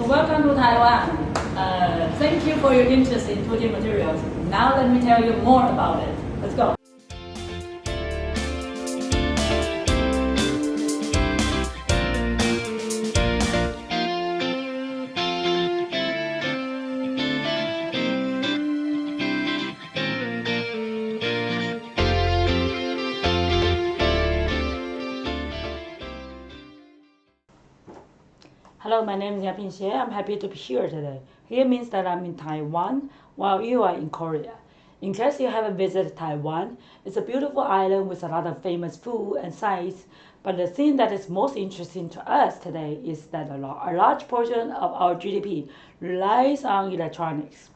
So welcome to Taiwan. Thank you for your interest in 2D materials. Now let me tell you more about it. Let's go. Hello, my name is Ping Hsieh. I'm happy to be here today. Here means that I'm in Taiwan while you are in Korea. In case you haven't visited Taiwan, it's a beautiful island with a lot of famous food and sights. But the thing that is most interesting to us today is that a large portion of our GDP relies on electronics.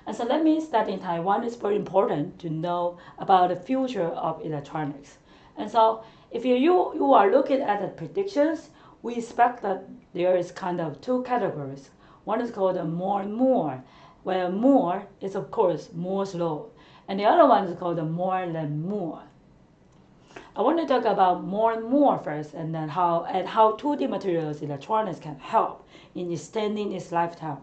And so that means that in Taiwan it's very important to know about the future of electronics. And so if you are looking at the predictions, we expect that there is kind of two categories. One is called more and more, where more is of course Moore's law, and the other one is called more than more. I want to talk about more and more first, and then how 2D materials electronics can help in extending its lifetime.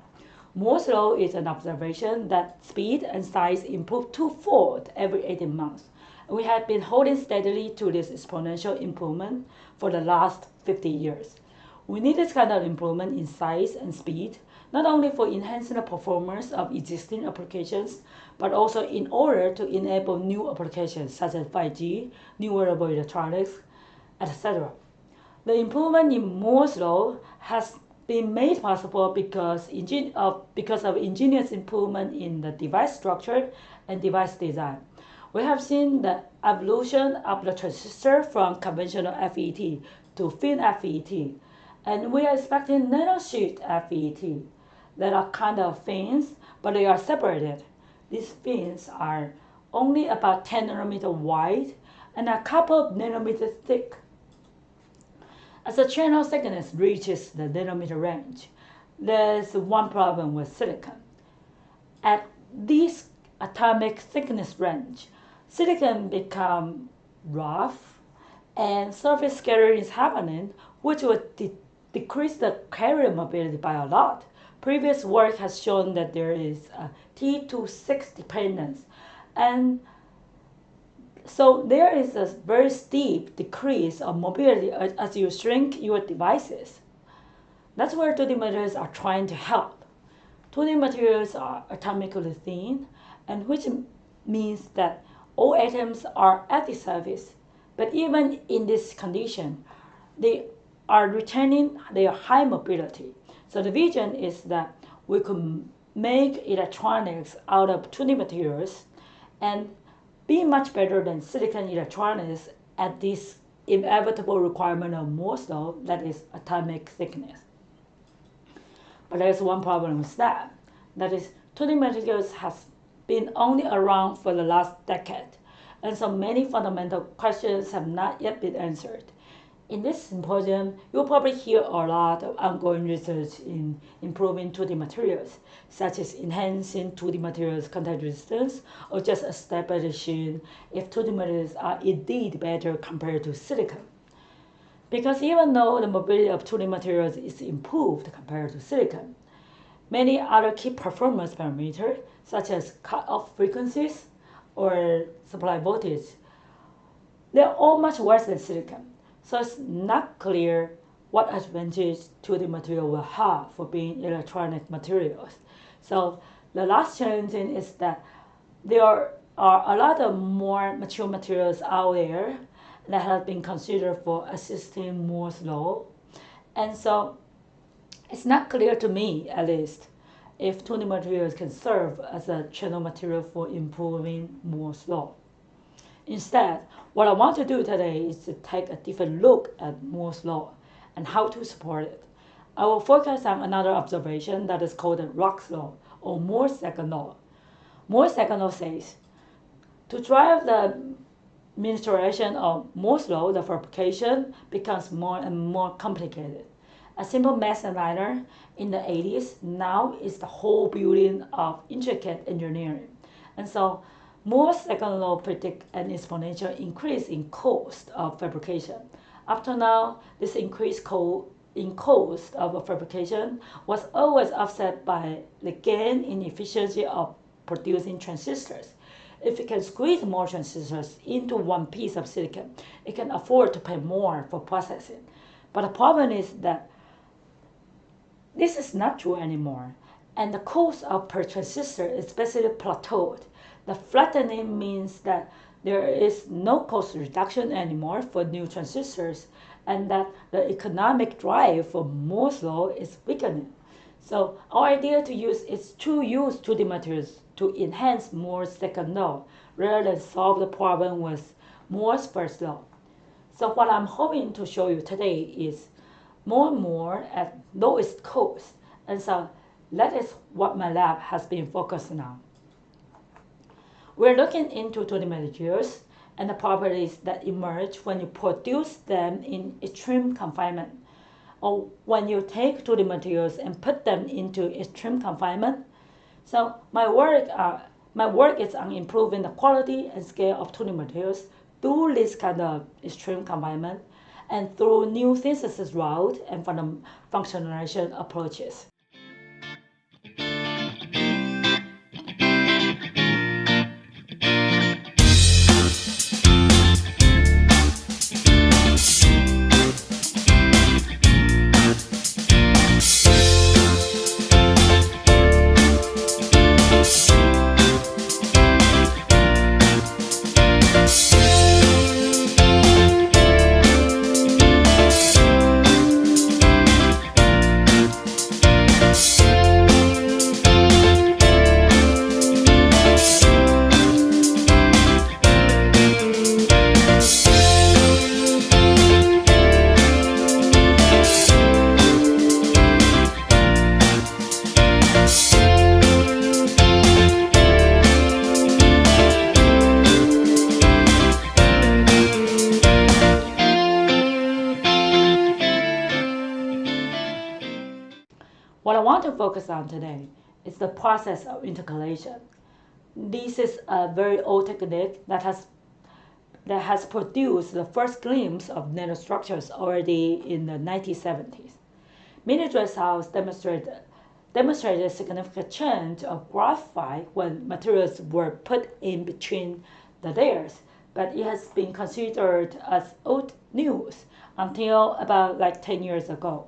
Moore's law is an observation that speed and size improve twofold every 18 months. We have been holding steadily to this exponential improvement for the last 50 years. We need this kind of improvement in size and speed, not only for enhancing the performance of existing applications, but also in order to enable new applications such as 5G, new wearable electronics, etc. The improvement in Moore's law has been made possible because of ingenious improvement in the device structure and device design. We have seen the evolution of the transistor from conventional FET to fin FET, and we are expecting nanosheet FET that are kind of fins, but they are separated. These fins are only about 10 nanometers wide and a couple of nanometers thick. As the channel thickness reaches the nanometer range, there's one problem with silicon. At this atomic thickness range, silicon becomes rough and surface scattering is happening, which would decrease the carrier mobility by a lot. Previous work has shown that there is a T to 6 dependence, and so there is a very steep decrease of mobility as you shrink your devices. That's where 2D materials are trying to help. 2D materials are atomically thin, and which means that all atoms are at the surface. But even in this condition, they are retaining their high mobility. So the vision is that we could make electronics out of 2D materials and be much better than silicon electronics at this inevitable requirement of Moore's law, that is atomic thickness. But there's one problem with that. That is, 2D materials has been only around for the last decade, and so many fundamental questions have not yet been answered. In this symposium, you'll probably hear a lot of ongoing research in improving 2D materials, such as enhancing 2D materials contact resistance, or just establishing if 2D materials are indeed better compared to silicon. Because even though the mobility of 2D materials is improved compared to silicon, many other key performance parameters, such as cutoff frequencies or supply voltage, they're all much worse than silicon. So it's not clear what advantage 2D material will have for being electronic materials. So the last challenge is that there are a lot of more mature materials out there that have been considered for assisting Moore's law. And so it's not clear to me, at least, if 2D materials can serve as a channel material for improving Moore's law. Instead, what I want to do today is to take a different look at Moore's law and how to support it. I will focus on another observation that is called the Rock's law, or Moore's second law. Moore's second law says, to drive the miniaturization of Moore's law, the fabrication becomes more and more complicated. A simple mass aligner in the 80s now is the whole building of intricate engineering. And so Moore's second law predicts an exponential increase in cost of fabrication. Up to now, this increased cost in cost of fabrication was always offset by the gain in efficiency of producing transistors. If it can squeeze more transistors into one piece of silicon, it can afford to pay more for processing. But the problem is that this is not true anymore, and the cost of per transistor is basically plateaued. The flattening means that there is no cost reduction anymore for new transistors, and that the economic drive for Moore's law is weakening. So our idea is to use 2D materials to enhance Moore's second law rather than solve the problem with Moore's first law. So what I'm hoping to show you today is more and more at lowest cost. And so that is what my lab has been focusing on. We're looking into 2D materials and the properties that emerge when you produce them in extreme confinement, or when you take 2D materials and put them into extreme confinement. So my work is on improving the quality and scale of 2D materials through this kind of extreme confinement and through new synthesis route and functionalization approaches. What I want to focus on today is the process of intercalation. This is a very old technique that has produced the first glimpse of nanostructures already in the 1970s. Mini Dresshouse demonstrated significant change of graphite when materials were put in between the layers, but it has been considered as old news until about like 10 years ago.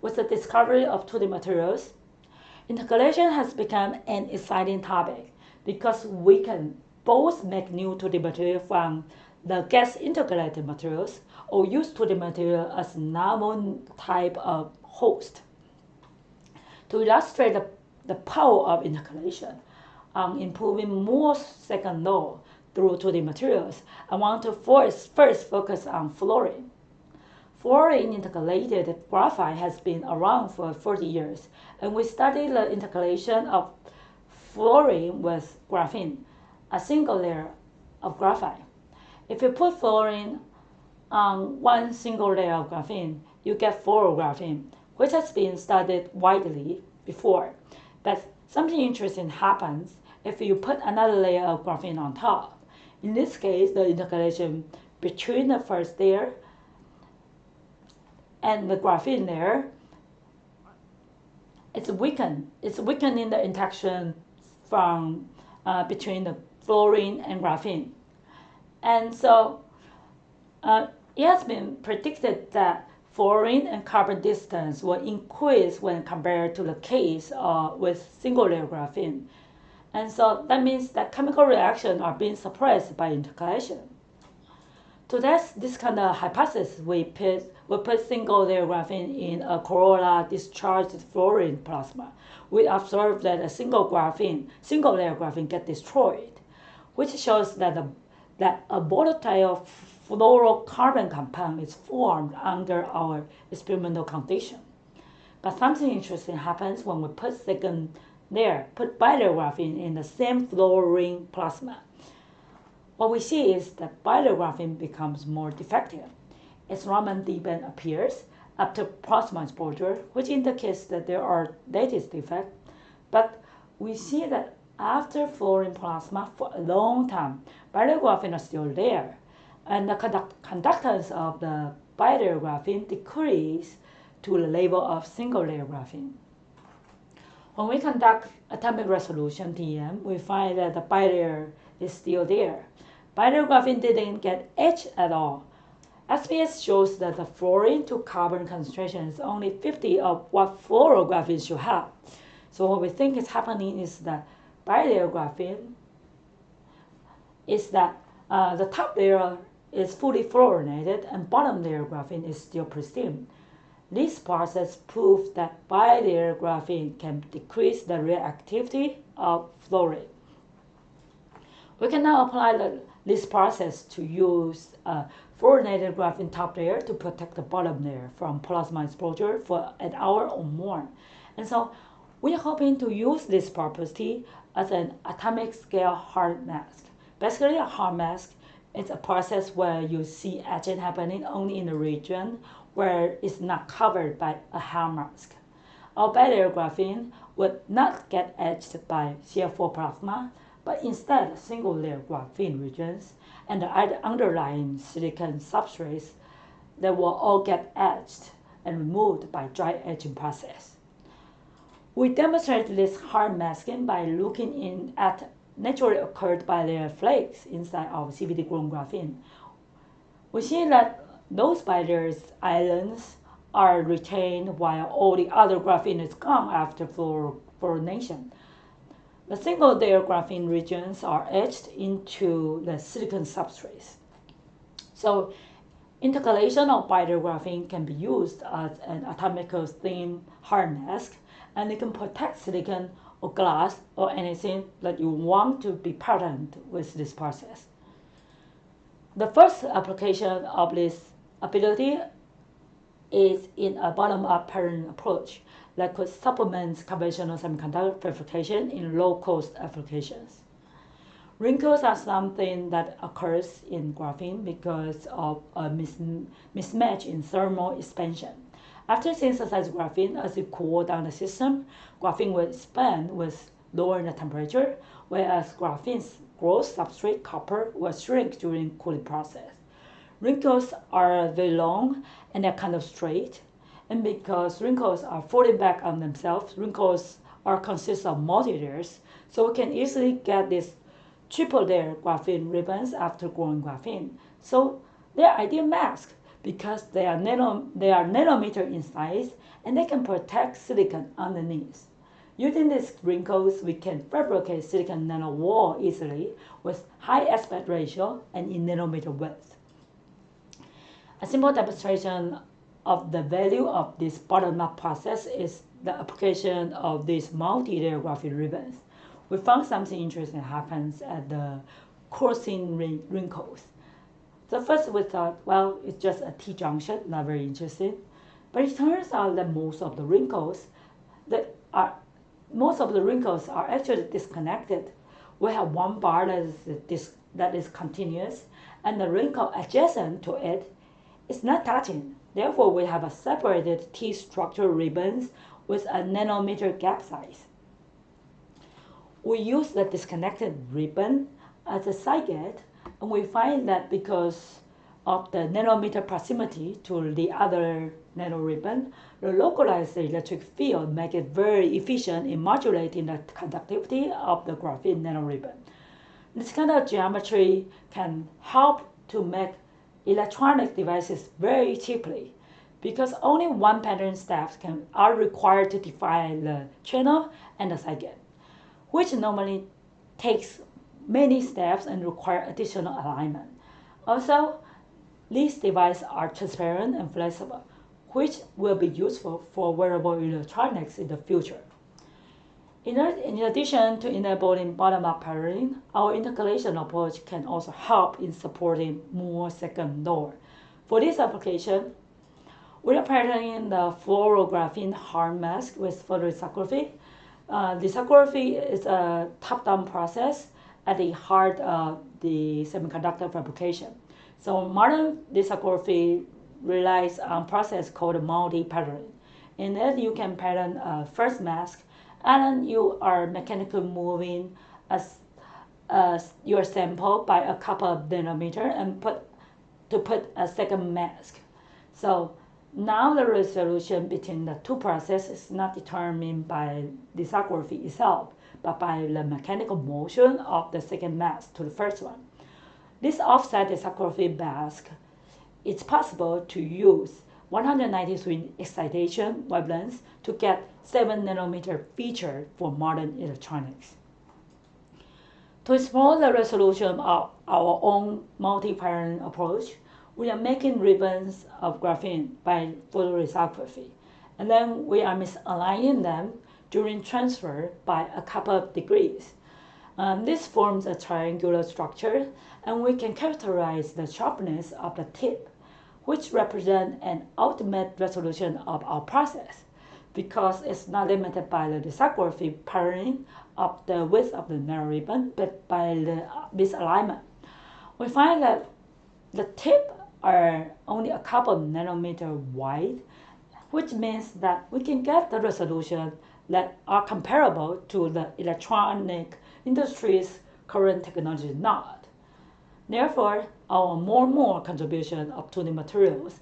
With the discovery of 2D materials, intercalation has become an exciting topic because we can both make new 2D material from the gas intercalated materials or use 2D material as novel type of host. To illustrate the power of intercalation on improving Moore's second law through 2D materials, I want to first focus on fluorine. Fluorine intercalated graphite has been around for 40 years, and we studied the intercalation of fluorine with graphene, a single layer of graphite. If you put fluorine on one single layer of graphene, you get fluorographene, which has been studied widely before. But something interesting happens if you put another layer of graphene on top. In this case, the intercalation between the first layer and the graphene layer, it's weakened. It's weakening the interaction from between the fluorine and graphene. And so it has been predicted that fluorine and carbon distance will increase when compared to the case with single layer graphene. And so that means that chemical reactions are being suppressed by intercalation. To test this kind of hypothesis, we put single layer graphene in a corolla discharged fluorine plasma. We observed that a single layer graphene gets destroyed, which shows that a volatile fluorocarbon compound is formed under our experimental condition. But something interesting happens when we put bilayer graphene in the same fluorine plasma. What we see is that bilayer graphene becomes more defective. Its Raman band appears after plasma exposure, which indicates that there are lattice defects. But we see that after fluorine plasma for a long time, bilayer graphene are still there, and the conductance of the bilayer graphene decrease to the level of single-layer graphene. When we conduct atomic resolution TEM, we find that the bilayer is still there. Bilayer graphene didn't get etched at all. SPS shows that the fluorine to carbon concentration is only 50 of what fluorographene should have. So what we think is happening is that bilayer graphene is that the top layer is fully fluorinated and bottom layer graphene is still pristine. This process proves that bilayer graphene can decrease the reactivity of fluorine. We can now apply this process to use fluorinated graphene top layer to protect the bottom layer from plasma exposure for an hour or more. And so we are hoping to use this property as an atomic scale hard mask. Basically, a hard mask is a process where you see etching happening only in the region where it's not covered by a hard mask. Our bilayer graphene would not get etched by CF4 plasma, but instead single-layer graphene regions and the underlying silicon substrates that will all get etched and removed by dry etching process. We demonstrate this hard masking by looking at naturally occurred bilayer flakes inside our CVD-grown graphene. We see that those bilayer islands are retained while all the other graphene is gone after fluorination. The single-layer graphene regions are etched into the silicon substrates. So intercalation of bilayer graphene can be used as an atomically thin hard mask, and it can protect silicon or glass or anything that you want to be patterned with this process. The first application of this ability is in a bottom-up patterning approach that could supplement conventional semiconductor fabrication in low-cost applications. Wrinkles are something that occurs in graphene because of a mismatch in thermal expansion. After synthesized graphene, as you cool down the system, graphene will expand with lowering the temperature, whereas graphene's gross substrate copper will shrink during cooling process. Wrinkles are very long and they're kind of straight. And because wrinkles are folding back on themselves, wrinkles consist of multi-layers, so we can easily get these triple-layer graphene ribbons after growing graphene. So they're ideal masks because they are nanometer in size and they can protect silicon underneath. Using these wrinkles, we can fabricate silicon nanowall easily with high aspect ratio and in nanometer width. A simple demonstration of the value of this bottom-up process is the application of these multi-layer graphene ribbons. We found something interesting happens at the crossing wrinkles. So first we thought, well, it's just a T-junction, not very interesting. But it turns out that most of the wrinkles are actually disconnected. We have one bar that is continuous, and the wrinkle adjacent to it is not touching. Therefore, we have a separated T-structure ribbons with a nanometer gap size. We use the disconnected ribbon as a side gate, and we find that because of the nanometer proximity to the other nano ribbon, the localized electric field makes it very efficient in modulating the conductivity of the graphene nano ribbon. This kind of geometry can help to make electronic devices very cheaply because only one pattern steps are required to define the channel and the side gate, which normally takes many steps and require additional alignment. Also, these devices are transparent and flexible, which will be useful for wearable electronics in the future. In addition to enabling bottom-up patterning, our intercalation approach can also help in supporting more second law. For this application, we are patterning the fluorographene hard mask with photolithography. Lithography is a top-down process at the heart of the semiconductor fabrication. So modern lithography relies on a process called multi-patterning. In it, you can pattern a first mask, and then you are mechanically moving your sample by a couple of nanometers and put a second mask. So Now the resolution between the two processes is not determined by lithography itself, but by the mechanical motion of the second mask to the first one. This offset lithography mask, it's possible to use 193 excitation wavelengths to get 7 nanometer feature for modern electronics. To explore the resolution of our own multi-pattern approach, we are making ribbons of graphene by photolithography, and then we are misaligning them during transfer by a couple of degrees. This forms a triangular structure, and we can characterize the sharpness of the tip, which represents an ultimate resolution of our process, because it's not limited by the lithography patterning of the width of the nano ribbon, but by the misalignment. We find that the tip are only a couple of nanometer wide, which means that we can get the resolution that are comparable to the electronic industry's current technology node. Therefore, our more contribution of 2D materials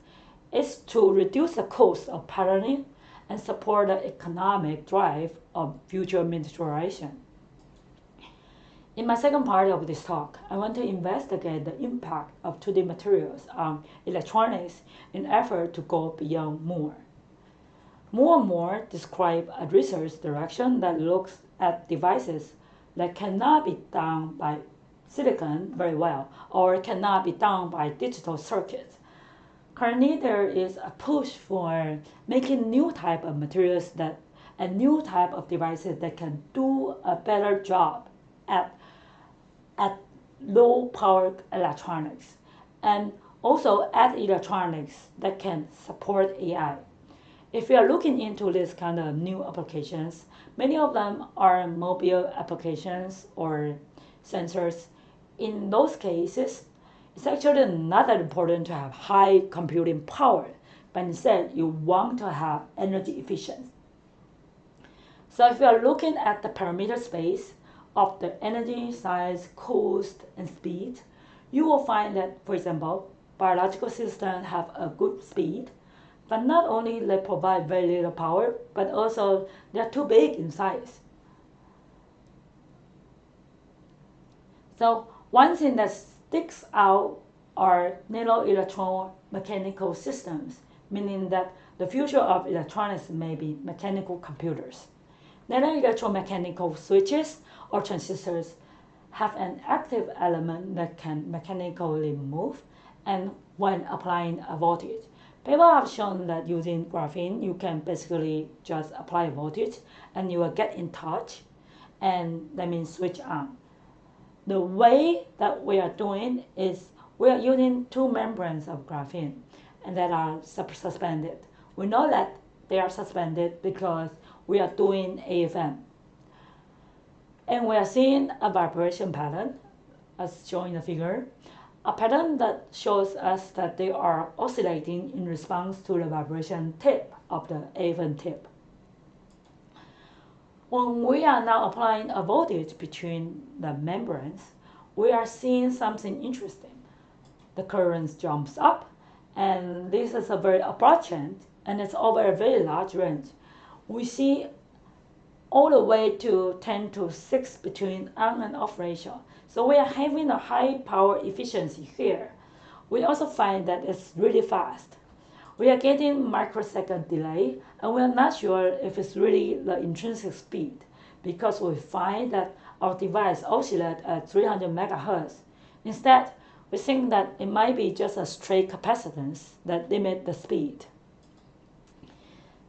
is to reduce the cost of patterning and support the economic drive of future miniaturization. In my second part of this talk, I want to investigate the impact of 2D materials on electronics in effort to go beyond Moore. More and more describe a research direction that looks at devices that cannot be done by silicon very well or cannot be done by digital circuits. Currently, there is a push for making new type of materials that and new type of devices that can do a better job at low power electronics, and also at electronics that can support AI. If we are looking into this kind of new applications, many of them are mobile applications or sensors. In those cases, it's actually not that important to have high computing power, but instead you want to have energy efficiency. So if you are looking at the parameter space of the energy, size, cost, and speed, you will find that, for example, biological systems have a good speed, but not only they provide very little power, but also they're too big in size. So one thing that sticks out are nano electromechanical systems, meaning that the future of electronics may be mechanical computers. Nano electromechanical switches or transistors have an active element that can mechanically move and when applying a voltage. People have shown that using graphene, you can basically just apply a voltage and you will get in touch, and that means switch on. The way that we are doing is we are using two membranes of graphene and that are suspended. We know that they are suspended because we are doing AFM. And we are seeing a vibration pattern as shown in the figure, a pattern that shows us that they are oscillating in response to the vibration tip of the AFM tip. When we are now applying a voltage between the membranes, we are seeing something interesting. The current jumps up, and this is a very abrupt change, and it's over a very large range. We see all the way to 10 to 6 between on and off ratio. So we are having a high power efficiency here. We also find that it's really fast. We are getting microsecond delay, and we are not sure if it's really the intrinsic speed, because we find that our device oscillates at 300 megahertz. Instead, we think that it might be just a straight capacitance that limits the speed.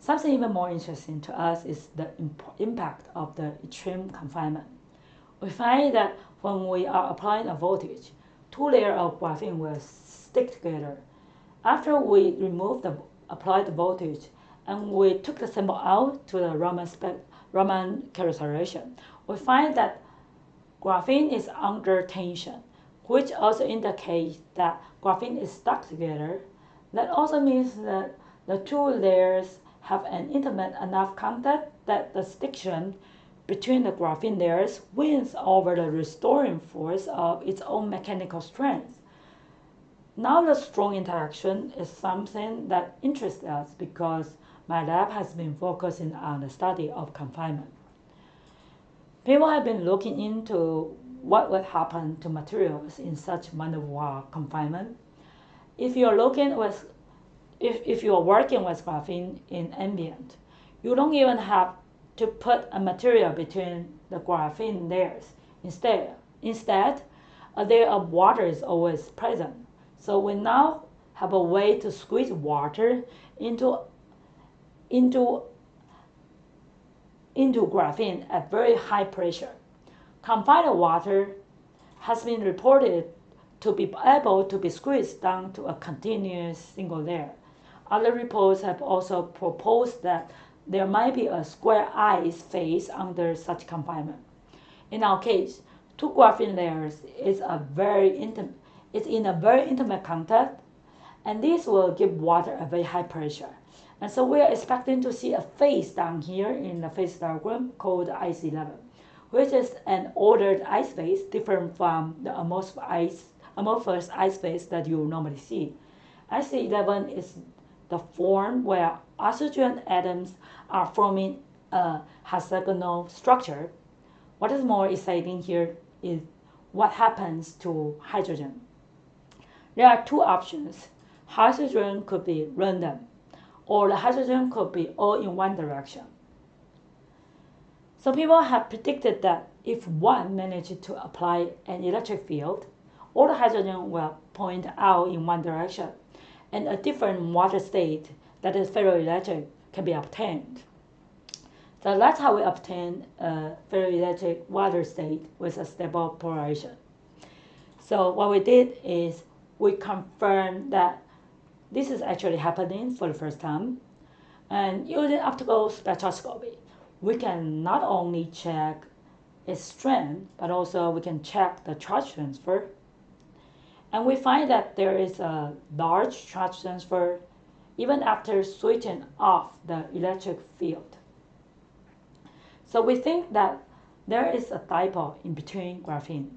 Something even more interesting to us is the impact of the extreme confinement. We find that when we are applying a voltage, two layers of graphene will stick together. After we remove the applied voltage and we took the sample out to the Raman characterization, we find that graphene is under tension, which also indicates that graphene is stuck together. That also means that the two layers have an intimate enough contact that the stiction between the graphene layers wins over the restoring force of its own mechanical strength. Now the strong interaction is something that interests us because my lab has been focusing on the study of confinement. People have been looking into what would happen to materials in such van-der-Waals confinement. If you're looking with if you're working with graphene in ambient, you don't even have to put a material between the graphene layers. Instead, a layer of water is always present. So we now have a way to squeeze water into into into graphene at very high pressure. Confined water has been reported to be able to be squeezed down to a continuous single layer. Other reports have also proposed that there might be a square ice phase under such confinement. In our case, two graphene layers is in a very intimate contact, and this will give water a very high pressure. And so we are expecting to see a phase down here in the phase diagram called IC11, which is an ordered ice phase different from the amorphous ice phase that you normally see. IC11 is the form where oxygen atoms are forming a hexagonal structure. What is more exciting here is what happens to hydrogen. There are two options. Hydrogen could be random, or the hydrogen could be all in one direction. So people have predicted that if one managed to apply an electric field, all the hydrogen will point out in one direction, and a different water state, that is ferroelectric, can be obtained. So that's how we obtain a ferroelectric water state with a stable polarization. So what we did is we confirmed that this is actually happening for the first time. And using optical spectroscopy, we can not only check its strength, but also we can check the charge transfer. And we find that there is a large charge transfer even after switching off the electric field. So we think that there is a dipole in between graphene,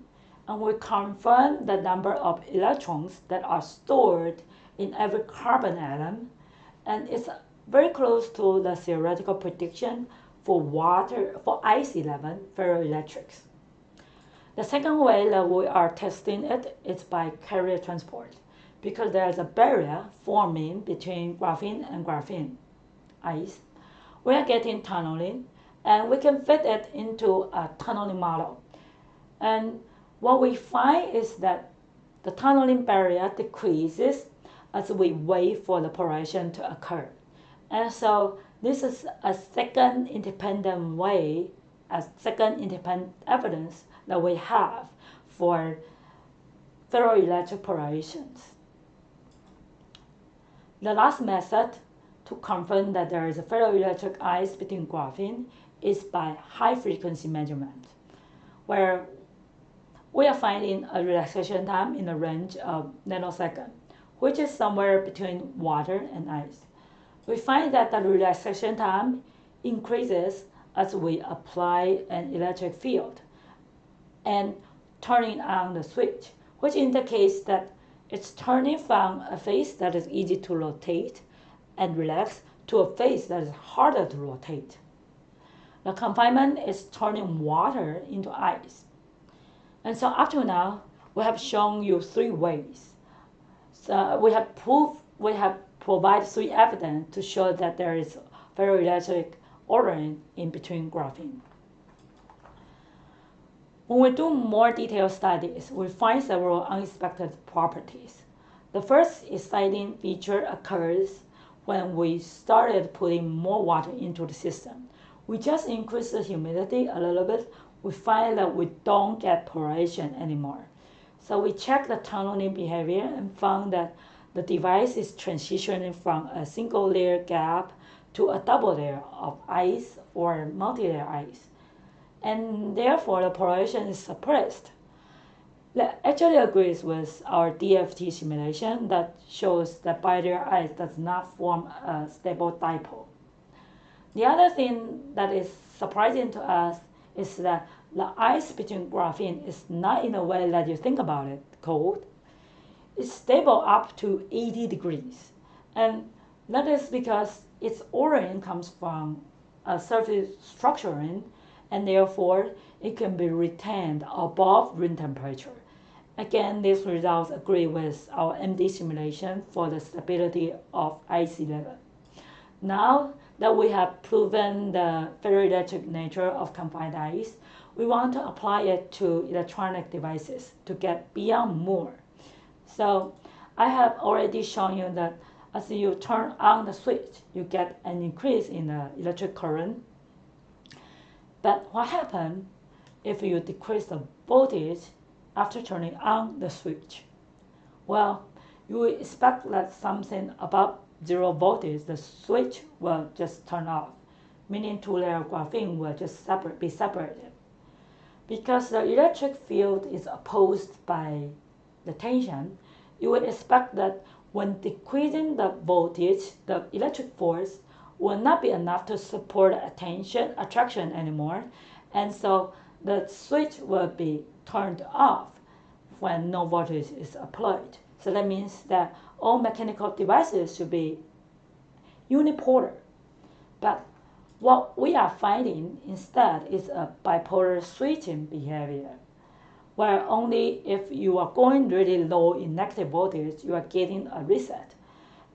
and we confirm the number of electrons that are stored in every carbon atom, and it's very close to the theoretical prediction for IC11 ferroelectrics. The second way that we are testing it is by carrier transport, because there is a barrier forming between graphene and graphene ice. We are getting tunneling, and we can fit it into a tunneling model. And what we find is that the tunneling barrier decreases as we wait for the polarization to occur. And so this is a second independent evidence that we have for ferroelectric polarizations. The last method to confirm that there is a ferroelectric ice between graphene is by high frequency measurement, where we are finding a relaxation time in the range of nanoseconds, which is somewhere between water and ice. We find that the relaxation time increases as we apply an electric field and turning on the switch, which indicates that it's turning from a phase that is easy to rotate and relax to a phase that is harder to rotate. The confinement is turning water into ice. And so up to now, we have shown you three ways. So we have provided three evidence to show that there is ferroelectric ordering in between graphene. When we do more detailed studies, we find several unexpected properties. The first exciting feature occurs when we started putting more water into the system. We just increase the humidity a little bit, we find that we don't get polarization anymore. So we checked the tunneling behavior and found that the device is transitioning from a single layer gap to a double layer of ice or multi-layer ice. And therefore the polarization is suppressed. That actually agrees with our DFT simulation that shows that bilayer ice does not form a stable dipole. The other thing that is surprising to us is that the ice between graphene is not in the way that you think about it, cold. is stable up to 80 degrees. And that is because its origin comes from a surface structuring, and therefore it can be retained above room temperature. Again, these results agree with our MD simulation for the stability of ice level. Now that we have proven the ferroelectric nature of confined ice, we want to apply it to electronic devices to get beyond more. So I have already shown you that as you turn on the switch, you get an increase in the electric current. But what happens if you decrease the voltage after turning on the switch? Well, you will expect that something above 0 voltage, the switch will just turn off, meaning two layers of graphene will just be separated. Because the electric field is opposed by the tension, you would expect that when decreasing the voltage, the electric force will not be enough to support attraction anymore, and so the switch will be turned off when no voltage is applied. So that means that all mechanical devices should be unipolar. But what we are finding instead is a bipolar switching behavior, where only if you are going really low in negative voltage, you are getting a reset.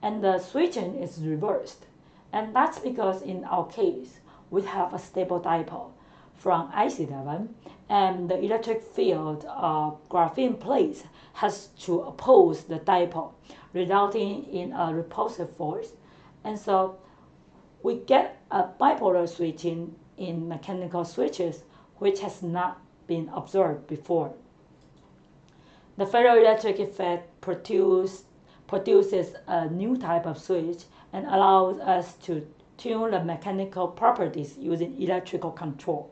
And the switching is reversed. And that's because in our case, we have a stable dipole from IC11, and the electric field of graphene plates has to oppose the dipole, resulting in a repulsive force. And so we get a bipolar switching in mechanical switches, which has not been observed before. The ferroelectric effect produces a new type of switch and allows us to tune the mechanical properties using electrical control.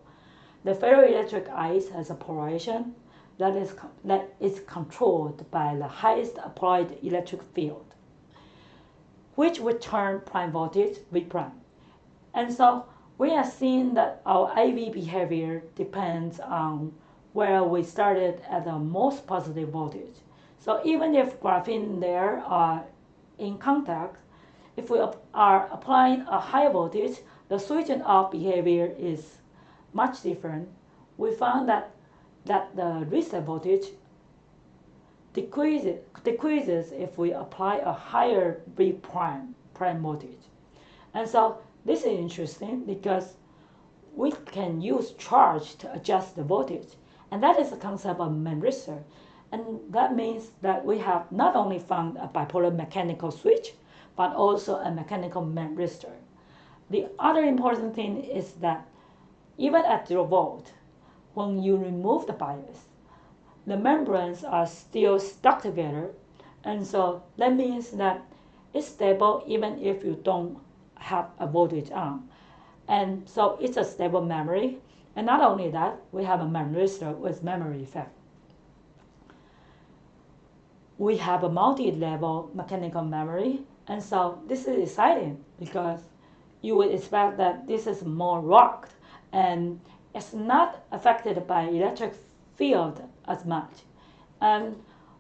The ferroelectric ice has a polarization that is controlled by the highest applied electric field, which would turn prime voltage V prime. And so we are seeing that our IV behavior depends on where we started at the most positive voltage. So even if graphene there are in contact, if we are applying a high voltage, the switching off behavior is much different. We found that the reset voltage decreases if we apply a higher V prime voltage. And so this is interesting because we can use charge to adjust the voltage. And that is the concept of memristor. And that means that we have not only found a bipolar mechanical switch, but also a mechanical memristor. The other important thing is that even at 0 volt, when you remove the bias, the membranes are still stuck together. And so that means that it's stable even if you don't have a voltage on. And so it's a stable memory. And not only that, we have a memristor with memory effect. We have a multi-level mechanical memory. And so this is exciting because you would expect that this is more rocked and it's not affected by electric field as much. And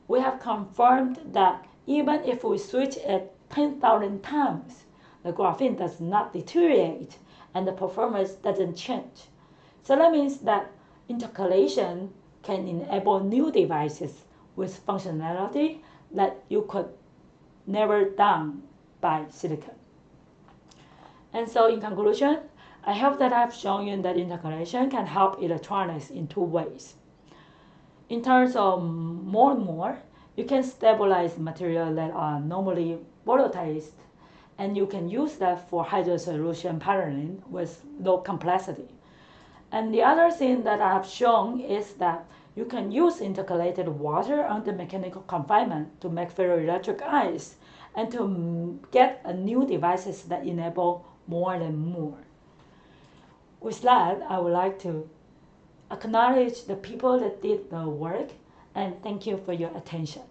we have confirmed that even if we switch it 10,000 times, the graphene does not deteriorate and the performance doesn't change. So that means that intercalation can enable new devices with functionality that you could never done by silicon. And so in conclusion, I hope that I've shown you that intercalation can help electronics in two ways. In terms of more and more, you can stabilize material that are normally volatilized, and you can use that for hydrosolution patterning with low complexity. And the other thing that I have shown is that you can use intercalated water under mechanical confinement to make ferroelectric ice and to get a new devices that enable more and more. With that, I would like to acknowledge the people that did the work and thank you for your attention.